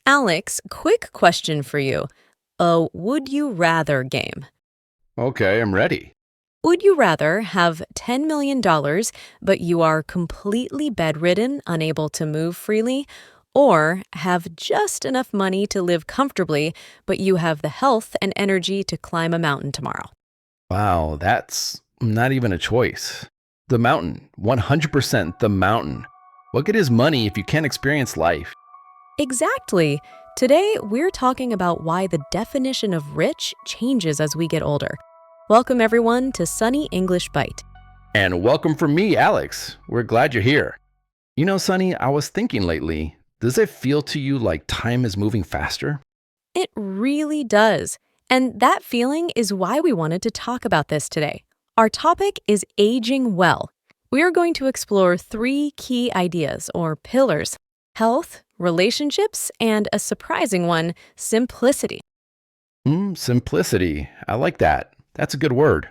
Alex, quick question for you. A would you rather game. Okay, I'm ready. Would you rather have $10 million, but you are completely bedridden, unable to move freely, or have just enough money to live comfortably, but you have the health and energy to climb a mountain tomorrow? Wow, that's not even a choice. The mountain, 100% the mountain. What good is money if you can't experience life? Exactly. Today, we're talking about why the definition of rich changes as we get older. Welcome, everyone, to Sunny English Bite. And welcome from me, Alex. We're glad you're here. You know, Sonny, I was thinking lately, does it feel to you like time is moving faster? It really does. And that feeling is why we wanted to talk about this today. Our topic is aging well. We are going to explore three key ideas or pillars: health, relationships, and a surprising one, simplicity. Simplicity. I like that. That's a good word.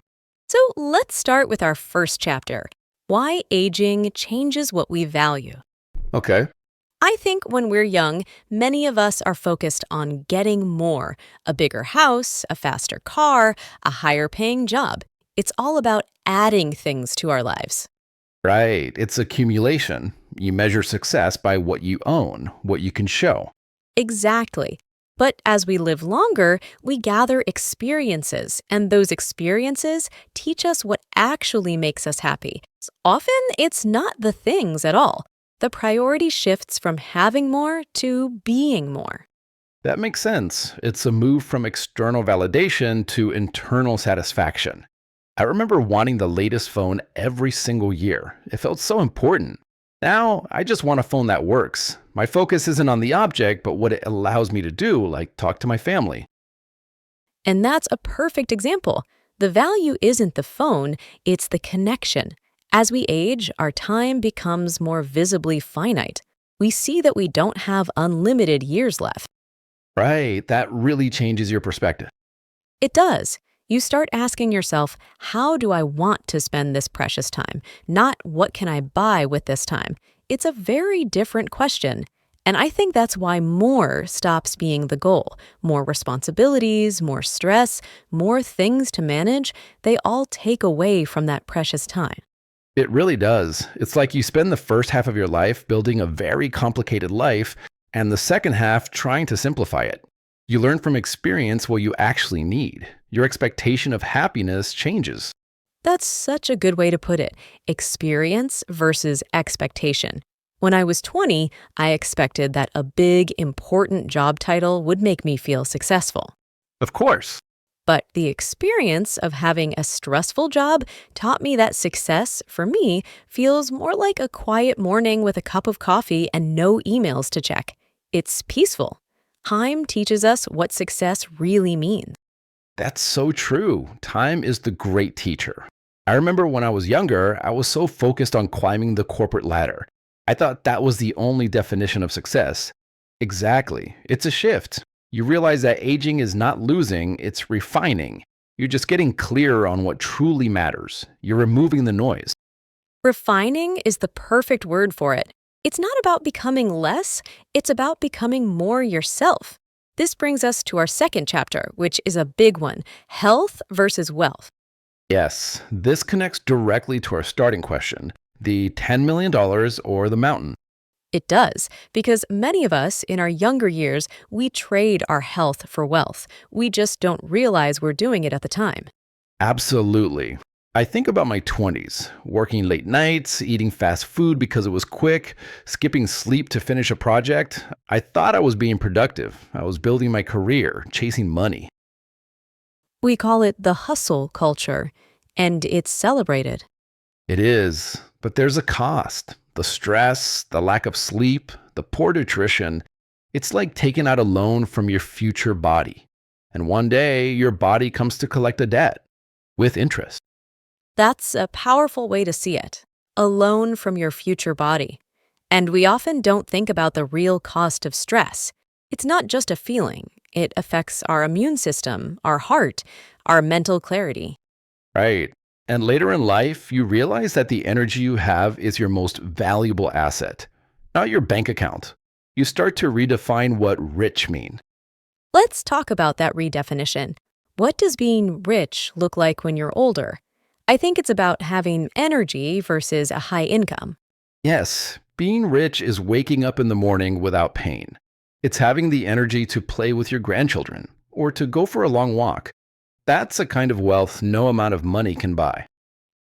So let's start with our first chapter: why aging changes what we value. Okay. I think when we're young, many of us are focused on getting more: a bigger house, a faster car, a higher paying job. It's all about adding things to our lives. Right. It's accumulation. You measure success by what you own, what you can show. Exactly. But as we live longer, we gather experiences, and those experiences teach us what actually makes us happy. Often, it's not the things at all. The priority shifts from having more to being more. That makes sense. It's a move from external validation to internal satisfaction. I remember wanting the latest phone every single year. It felt so important. Now, I just want a phone that works. My focus isn't on the object, but what it allows me to do, like talk to my family. And that's a perfect example. The value isn't the phone, it's the connection. As we age, our time becomes more visibly finite. We see that we don't have unlimited years left. Right, that really changes your perspective. It does. You start asking yourself, how do I want to spend this precious time? Not what can I buy with this time? It's a very different question. And I think that's why more stops being the goal. More responsibilities, more stress, more things to manage, they all take away from that precious time. It really does. It's like you spend the first half of your life building a very complicated life, and the second half trying to simplify it. You learn from experience what you actually need. Your expectation of happiness changes. That's such a good way to put it: experience versus expectation. When I was 20, I expected that a big, important job title would make me feel successful. Of course. But the experience of having a stressful job taught me that success, for me, feels more like a quiet morning with a cup of coffee and no emails to check. It's peaceful. Time teaches us what success really means. That's so true. Time is the great teacher. I remember when I was younger, I was so focused on climbing the corporate ladder. I thought that was the only definition of success. Exactly. It's a shift. You realize that aging is not losing, it's refining. You're just getting clearer on what truly matters. You're removing the noise. Refining is the perfect word for it. It's not about becoming less, it's about becoming more yourself. This brings us to our second chapter, which is a big one: health versus wealth. Yes, this connects directly to our starting question, the $10 million dollars or the mountain. It does, because many of us in our younger years, we trade our health for wealth. We just don't realize we're doing it at the time. Absolutely. I think about my 20s, working late nights, eating fast food because it was quick, skipping sleep to finish a project. I thought I was being productive. I was building my career, chasing money. We call it the hustle culture, and it's celebrated. It is, but there's a cost. The stress, the lack of sleep, the poor nutrition. It's like taking out a loan from your future body. And one day, your body comes to collect a debt with interest. That's a powerful way to see it: a loan from your future body. And we often don't think about the real cost of stress. It's not just a feeling, it affects our immune system, our heart, our mental clarity. Right. And later in life, you realize that the energy you have is your most valuable asset, not your bank account. You start to redefine what rich mean. Let's talk about that redefinition. What does being rich look like when you're older? I think it's about having energy versus a high income. Yes, being rich is waking up in the morning without pain. It's having the energy to play with your grandchildren or to go for a long walk. That's a kind of wealth no amount of money can buy.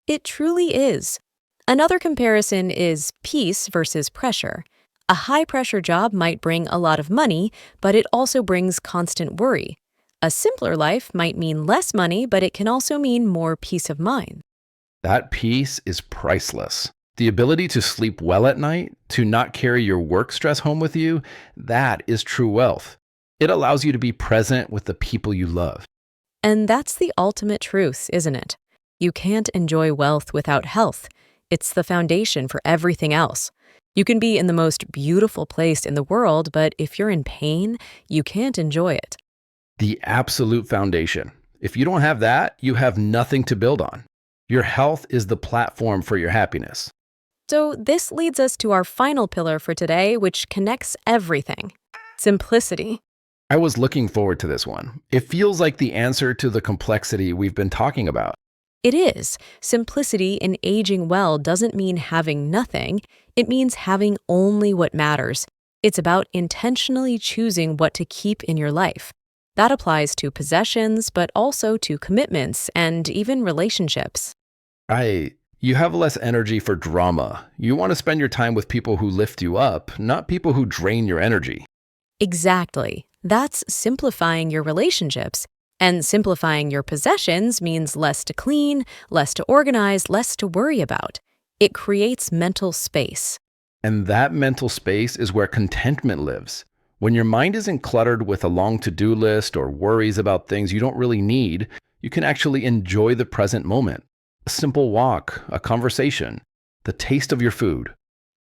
It truly is. Another comparison is peace versus pressure. A high pressure job might bring a lot of money, but it also brings constant worry. A simpler life might mean less money, but it can also mean more peace of mind. That peace is priceless. The ability to sleep well at night, to not carry your work stress home with you, that is true wealth. It allows you to be present with the people you love. And that's the ultimate truth, isn't it? You can't enjoy wealth without health. It's the foundation for everything else. You can be in the most beautiful place in the world, but if you're in pain, you can't enjoy it. The absolute foundation. If you don't have that, you have nothing to build on. Your health is the platform for your happiness. So this leads us to our final pillar for today, which connects everything: simplicity. I was looking forward to this one. It feels like the answer to the complexity we've been talking about. It is. Simplicity in aging well doesn't mean having nothing. It means having only what matters. It's about intentionally choosing what to keep in your life. That applies to possessions, but also to commitments and even relationships. Right. You have less energy for drama. You want to spend your time with people who lift you up, not people who drain your energy. Exactly. That's simplifying your relationships. And simplifying your possessions means less to clean, less to organize, less to worry about. It creates mental space. And that mental space is where contentment lives. When your mind isn't cluttered with a long to-do list or worries about things you don't really need, you can actually enjoy the present moment. A simple walk, a conversation, the taste of your food.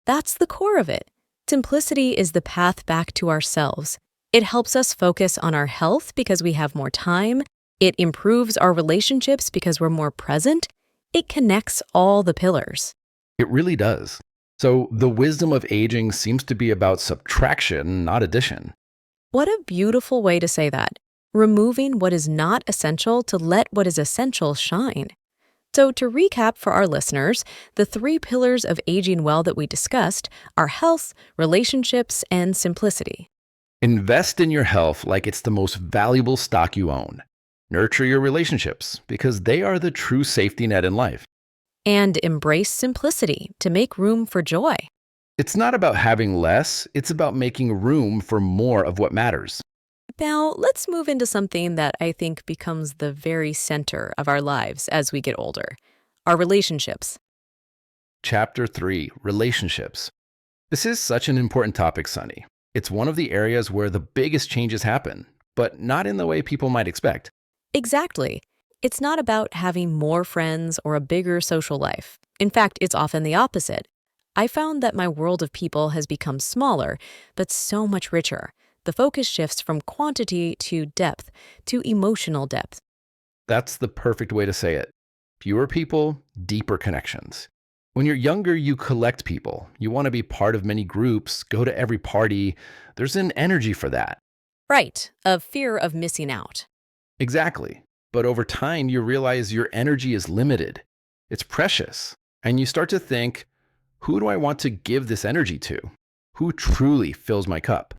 That's the core of it. Simplicity is the path back to ourselves. It helps us focus on our health because we have more time. It improves our relationships because we're more present. It connects all the pillars. It really does. So the wisdom of aging seems to be about subtraction, not addition. What a beautiful way to say that. Removing what is not essential to let what is essential shine. So to recap for our listeners, the 3 pillars of aging well that we discussed are health, relationships, and simplicity. Invest in your health like it's the most valuable stock you own. Nurture your relationships because they are the true safety net in life. And embrace simplicity to make room for joy. It's not about having less, it's about making room for more of what matters. Now, let's move into something that I think becomes the very center of our lives as we get older: our relationships. Chapter 3: Relationships. This is such an important topic, Sunny. It's one of the areas where the biggest changes happen, but not in the way people might expect. Exactly. It's not about having more friends or a bigger social life. In fact, it's often the opposite. I found that my world of people has become smaller, but so much richer. The focus shifts from quantity to depth, to emotional depth. That's the perfect way to say it. Fewer people, deeper connections. When you're younger, you collect people. You want to be part of many groups, go to every party. There's an energy for that. Right, a fear of missing out. Exactly. But over time, you realize your energy is limited. It's precious. And you start to think, who do I want to give this energy to? Who truly fills my cup?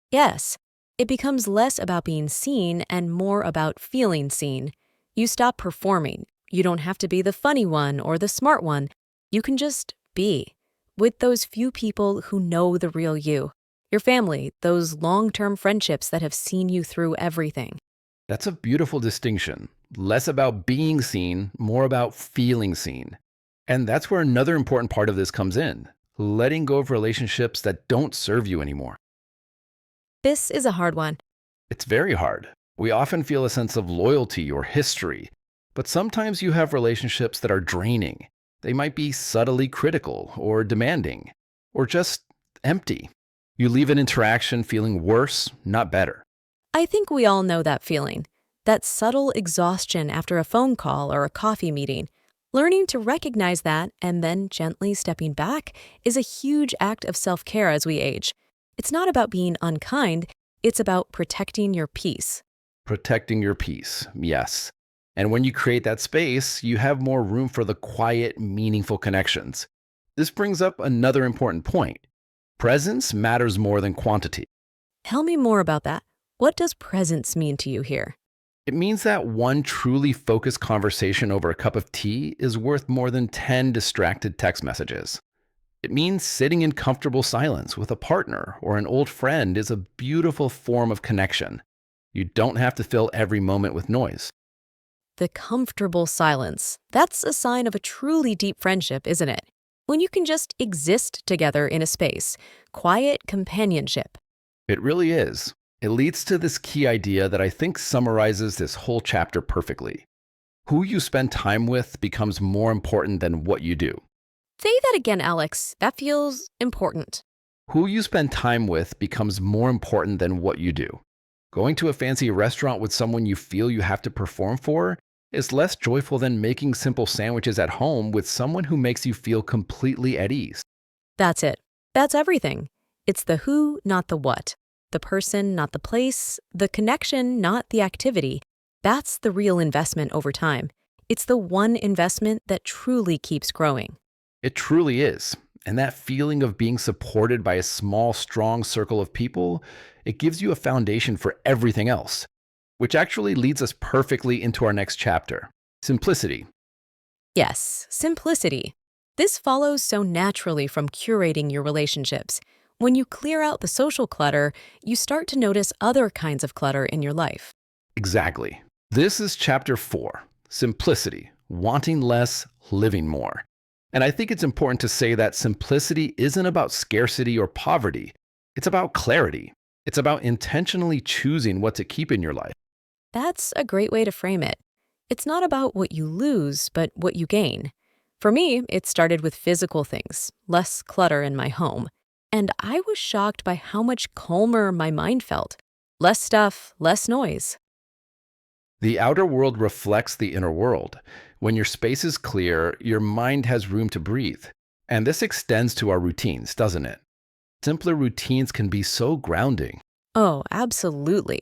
Yes, it becomes less about being seen and more about feeling seen. You stop performing. You don't have to be the funny one or the smart one. You can just be with those few people who know the real you. Your family, those long-term friendships that have seen you through everything. That's a beautiful distinction. Less about being seen, more about feeling seen. And that's where another important part of this comes in: letting go of relationships that don't serve you anymore. This is a hard one. It's very hard. We often feel a sense of loyalty or history, but sometimes you have relationships that are draining. They might be subtly critical or demanding, or just empty. You leave an interaction feeling worse, not better. I think we all know that feeling, that subtle exhaustion after a phone call or a coffee meeting. Learning to recognize that and then gently stepping back is a huge act of self-care as we age. It's not about being unkind, it's about protecting your peace. Protecting your peace, yes. And when you create that space, you have more room for the quiet, meaningful connections. This brings up another important point. Presence matters more than quantity. Tell me more about that. What does presence mean to you here? It means that one truly focused conversation over a cup of tea is worth more than 10 distracted text messages. It means sitting in comfortable silence with a partner or an old friend is a beautiful form of connection. You don't have to fill every moment with noise. The comfortable silence. That's a sign of a truly deep friendship, isn't it? When you can just exist together in a space. Quiet companionship. It really is. It leads to this key idea that I think summarizes this whole chapter perfectly. Who you spend time with becomes more important than what you do. Say that again, Alex. That feels important. Who you spend time with becomes more important than what you do. Going to a fancy restaurant with someone you feel you have to perform for is less joyful than making simple sandwiches at home with someone who makes you feel completely at ease. That's it. That's everything. It's the who, not the what. The person, not the place. The connection, not the activity. That's the real investment over time. It's the one investment that truly keeps growing. It truly is. And that feeling of being supported by a small, strong circle of people, it gives you a foundation for everything else, which actually leads us perfectly into our next chapter, simplicity. Yes, simplicity. This follows so naturally from curating your relationships. When you clear out the social clutter, you start to notice other kinds of clutter in your life. Exactly. This is chapter 4, simplicity, wanting less, living more. And I think it's important to say that simplicity isn't about scarcity or poverty. It's about clarity. It's about intentionally choosing what to keep in your life. That's a great way to frame it. It's not about what you lose, but what you gain. For me, it started with physical things, less clutter in my home. And I was shocked by how much calmer my mind felt. Less stuff, less noise. The outer world reflects the inner world. When your space is clear, your mind has room to breathe. And this extends to our routines, doesn't it? Simpler routines can be so grounding. Oh, absolutely.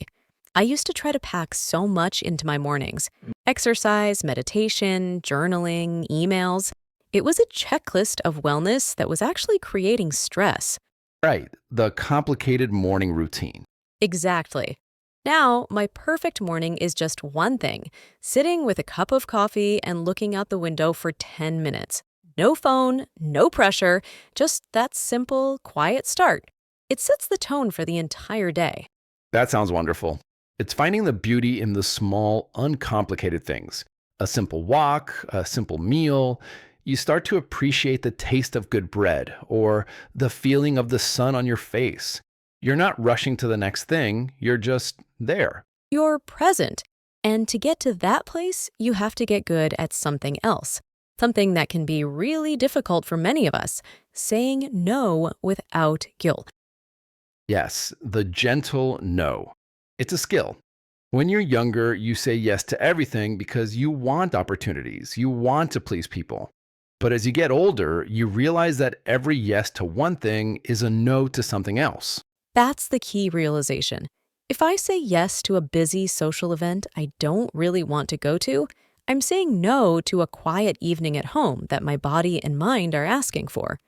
I used to try to pack so much into my mornings. Exercise, meditation, journaling, emails. It was a checklist of wellness that was actually creating stress. Right, the complicated morning routine. Exactly. Now, my perfect morning is just one thing, sitting with a cup of coffee and looking out the window for 10 minutes. No phone, no pressure, just that simple, quiet start. It sets the tone for the entire day. That sounds wonderful. It's finding the beauty in the small, uncomplicated things. A simple walk, a simple meal. You start to appreciate the taste of good bread or the feeling of the sun on your face. You're not rushing to the next thing, you're just there. You're present. And to get to that place, you have to get good at something else. Something that can be really difficult for many of us, saying no without guilt. Yes, the gentle no. It's a skill. When you're younger, you say yes to everything because you want opportunities, you want to please people. But as you get older, you realize that every yes to one thing is a no to something else. That's the key realization. If I say yes to a busy social event I don't really want to go to, I'm saying no to a quiet evening at home that my body and mind are asking for.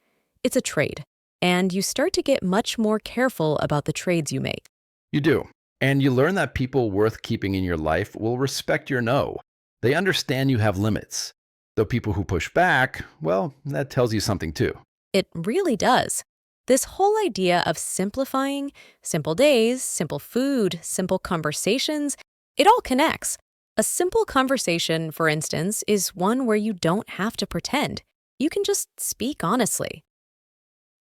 It's a trade, and you start to get much more careful about the trades you make. You do. And you learn that people worth keeping in your life will respect your no. They understand you have limits. Though people who push back, well, that tells you something too. It really does. This whole idea of simplifying, simple days, simple food, simple conversations, it all connects. A simple conversation, for instance, is one where you don't have to pretend. You can just speak honestly.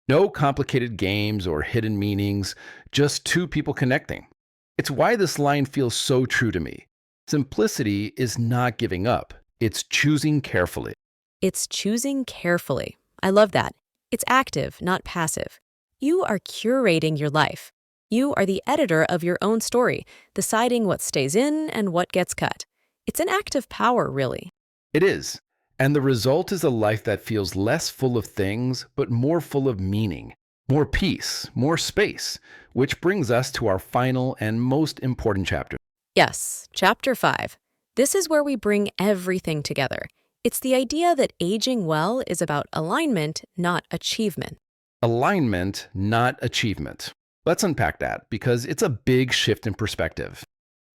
No complicated games or hidden meanings, just two people connecting. It's why this line feels so true to me. Simplicity is not giving up, it's choosing carefully. It's choosing carefully. I love that. It's active, not passive. You are curating your life. You are the editor of your own story, deciding what stays in and what gets cut. It's an act of power, really. It is. And the result is a life that feels less full of things, but more full of meaning. more peace, more space, which brings us to our final and most important chapter. Yes, Chapter 5. This is where we bring everything together. It's the idea that aging well is about alignment, not achievement. Alignment, not achievement. Let's unpack that because it's a big shift in perspective.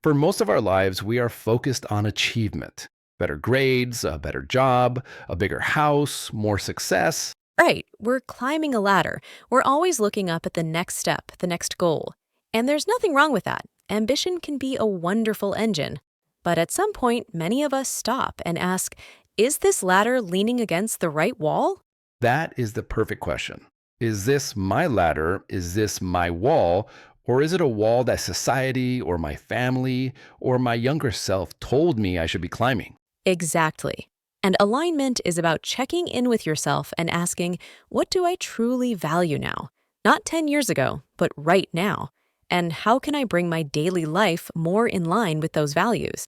For most of our lives, we are focused on achievement: better grades, a better job, a bigger house, more success. Right, we're climbing a ladder. We're always looking up at the next step, the next goal. And there's nothing wrong with that. Ambition can be a wonderful engine. But at some point, many of us stop and ask, is this ladder leaning against the right wall? That is the perfect question. Is this my ladder? Is this my wall? Or is it a wall that society or my family or my younger self told me I should be climbing? Exactly. And alignment is about checking in with yourself and asking, what do I truly value now? Not 10 years ago, but right now. And how can I bring my daily life more in line with those values?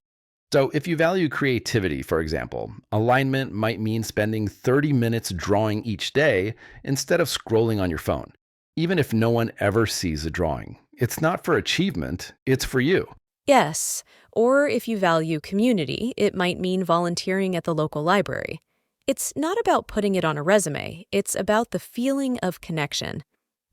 So, if you value creativity, for example, alignment might mean spending 30 minutes drawing each day instead of scrolling on your phone, even if no one ever sees a drawing. It's not for achievement, it's for you. Yes, or if you value community, it might mean volunteering at the local library. It's not about putting it on a resume, it's about the feeling of connection.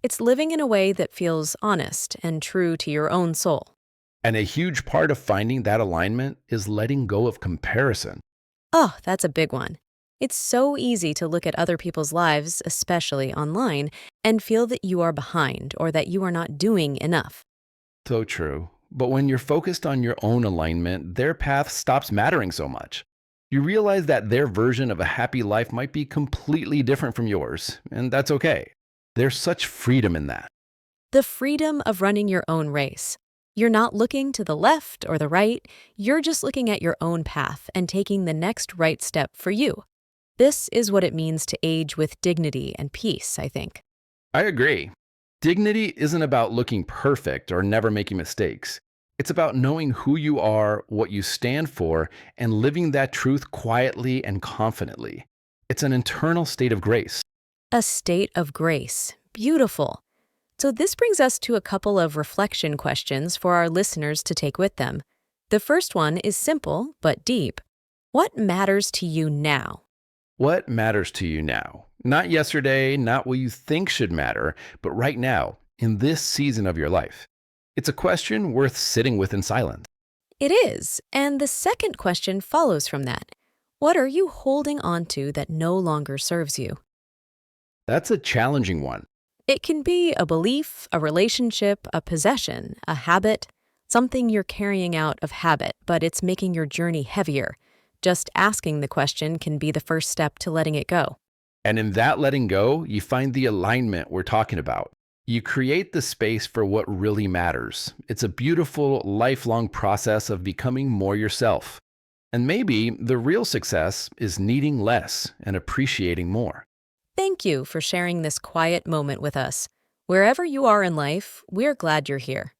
It's living in a way that feels honest and true to your own soul. And a huge part of finding that alignment is letting go of comparison. Oh, that's a big one. It's so easy to look at other people's lives, especially online, and feel that you are behind or that you are not doing enough. So true. But when you're focused on your own alignment, their path stops mattering so much. You realize that their version of a happy life might be completely different from yours, and that's okay. There's such freedom in that. The freedom of running your own race. You're not looking to the left or the right, you're just looking at your own path and taking the next right step for you. This is what it means to age with dignity and peace, I think. I agree. Dignity isn't about looking perfect or never making mistakes. It's about knowing who you are, what you stand for, and living that truth quietly and confidently. It's an internal state of grace. A state of grace. Beautiful. So this brings us to a couple of reflection questions for our listeners to take with them. The first one is simple but deep. What matters to you now? What matters to you now? Not yesterday, not what you think should matter, but right now, in this season of your life. It's a question worth sitting with in silence. It is. And the second question follows from that. What are you holding on to that no longer serves you? That's a challenging one. It can be a belief, a relationship, a possession, a habit, something you're carrying out of habit, but it's making your journey heavier. Just asking the question can be the first step to letting it go. And in that letting go, you find the alignment we're talking about. You create the space for what really matters. It's a beautiful, lifelong process of becoming more yourself. And maybe the real success is needing less and appreciating more. Thank you for sharing this quiet moment with us. Wherever you are in life, we're glad you're here.